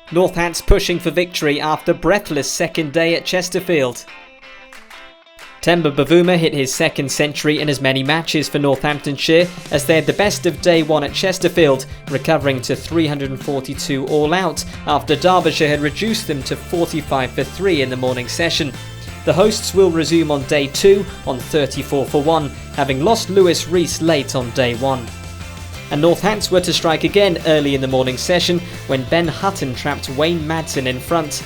Northants pushing for victory after breathless second day at Chesterfield. Temba Bavuma hit his second century in as many matches for Northamptonshire as they had the best of day one at Chesterfield, recovering to 342 all out after Derbyshire had reduced them to 45 for 3 in the morning session. The hosts will resume on day 2 on 34 for 1, having lost Lewis Rees late on day 1. And Northants were to strike again early in the morning session when Ben Hutton trapped Wayne Madsen in front.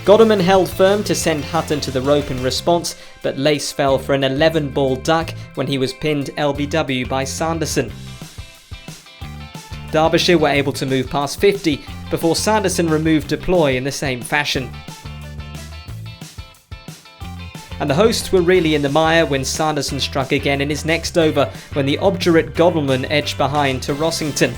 Godderman held firm to send Hutton to the rope in response, but Lace fell for an 11-ball duck when he was pinned LBW by Sanderson. Derbyshire were able to move past 50 before Sanderson removed Deploy in the same fashion. And the hosts were really in the mire when Sanderson struck again in his next over when the obdurate Godderman edged behind to Rossington.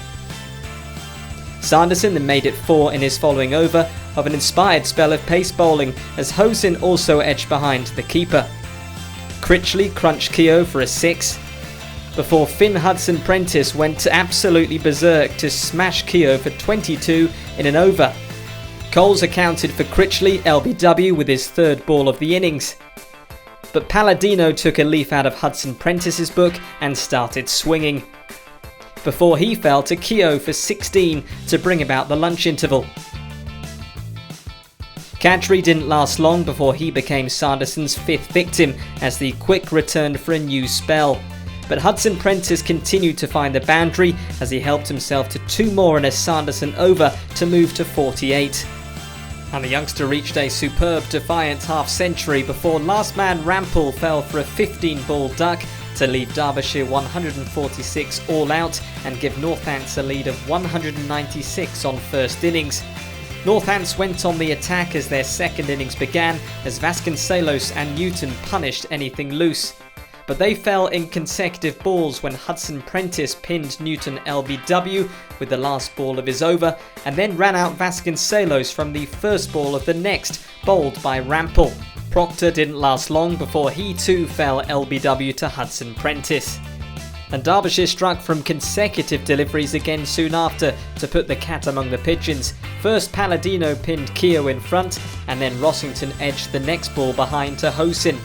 Sanderson then made it 4 in his following over of an inspired spell of pace bowling as Hosin also edged behind the keeper. Critchley crunched Keogh for a 6 before Finn Hudson-Prentice went absolutely berserk to smash Keogh for 22 in an over. Coles accounted for Critchley LBW with his third ball of the innings. But Palladino took a leaf out of Hudson-Prentice's book and started swinging, before he fell to Keogh for 16 to bring about the lunch interval. Kadri didn't last long before he became Sanderson's 5th victim as the quick returned for a new spell. But Hudson-Prentice continued to find the boundary as he helped himself to 2 more in a Sanderson over to move to 48. And the youngster reached a superb defiant half-century before last man Rampel fell for a 15-ball duck to leave Derbyshire 146 all out and give Northants a lead of 196 on first innings. Northants went on the attack as their second innings began as Vasconcelos and Newton punished anything loose. But they fell in consecutive balls when Hudson-Prentice pinned Newton LBW with the last ball of his over and then ran out Vasconcelos from the first ball of the next, bowled by Rampel. Proctor didn't last long before he too fell LBW to Hudson-Prentice. And Derbyshire struck from consecutive deliveries again soon after to put the cat among the pigeons. First Palladino pinned Keogh in front and then Rossington edged the next ball behind to Hosin.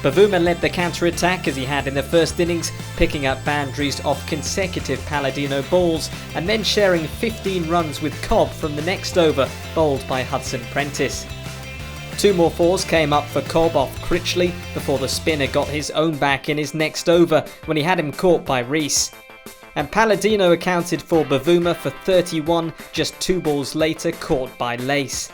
Bavuma led the counter-attack as he had in the first innings, picking up boundaries off consecutive Palladino balls and then sharing 15 runs with Cobb from the next over, bowled by Hudson-Prentice. 2 more 4s came up for Cobb off Critchley before the spinner got his own back in his next over when he had him caught by Rees. And Palladino accounted for Bavuma for 31 just 2 balls later, caught by Lace.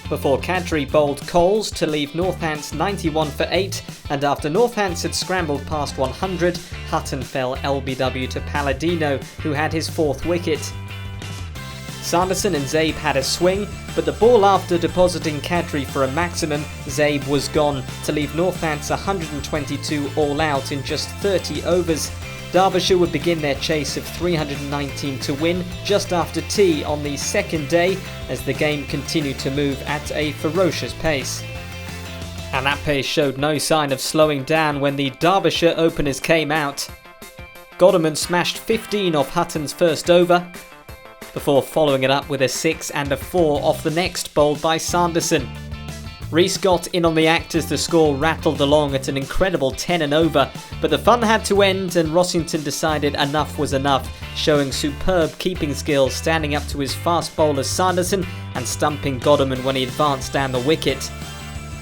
Before Kadri bowled Coles to leave Northants 91 for 8 and after Northants had scrambled past 100, Hutton fell LBW to Palladino who had his 4th wicket. Sanderson and Zabe had a swing, but the ball after depositing Kadri for a maximum, Zabe was gone to leave Northants 122 all out in just 30 overs. Derbyshire would begin their chase of 319 to win just after tea on the second day as the game continued to move at a ferocious pace. And that pace showed no sign of slowing down when the Derbyshire openers came out. Godderman smashed 15 off Hutton's first over, before following it up with a 6 and a 4 off the next, bowled by Sanderson. Rees got in on the act as the score rattled along at an incredible 10 and over, but the fun had to end and Rossington decided enough was enough, showing superb keeping skills, standing up to his fast bowler Sanderson and stumping Godderman when he advanced down the wicket.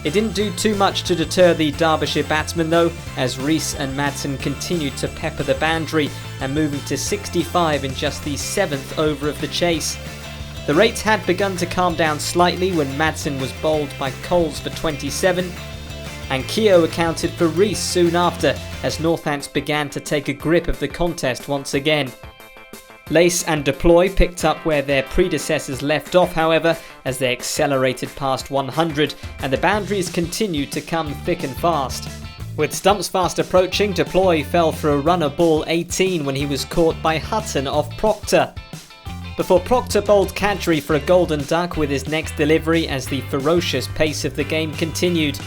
It didn't do too much to deter the Derbyshire batsmen though, as Rees and Madsen continued to pepper the boundary and moving to 65 in just the 7th over of the chase. The rates had begun to calm down slightly when Madsen was bowled by Coles for 27, and Keogh accounted for Rees soon after as Northants began to take a grip of the contest once again. Lace and Deploy picked up where their predecessors left off however as they accelerated past 100 and the boundaries continued to come thick and fast. With stumps fast approaching, Deploy fell for a runner ball 18 when he was caught by Hutton off Proctor. Before Proctor bowled Kadri for a golden duck with his next delivery as the ferocious pace of the game continued.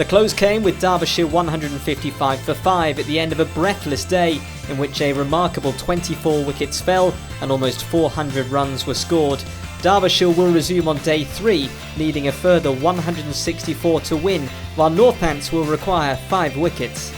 The close came with Derbyshire 155 for 5 at the end of a breathless day in which a remarkable 24 wickets fell and almost 400 runs were scored. Derbyshire will resume on day 3, needing a further 164 to win, while Northants will require 5 wickets.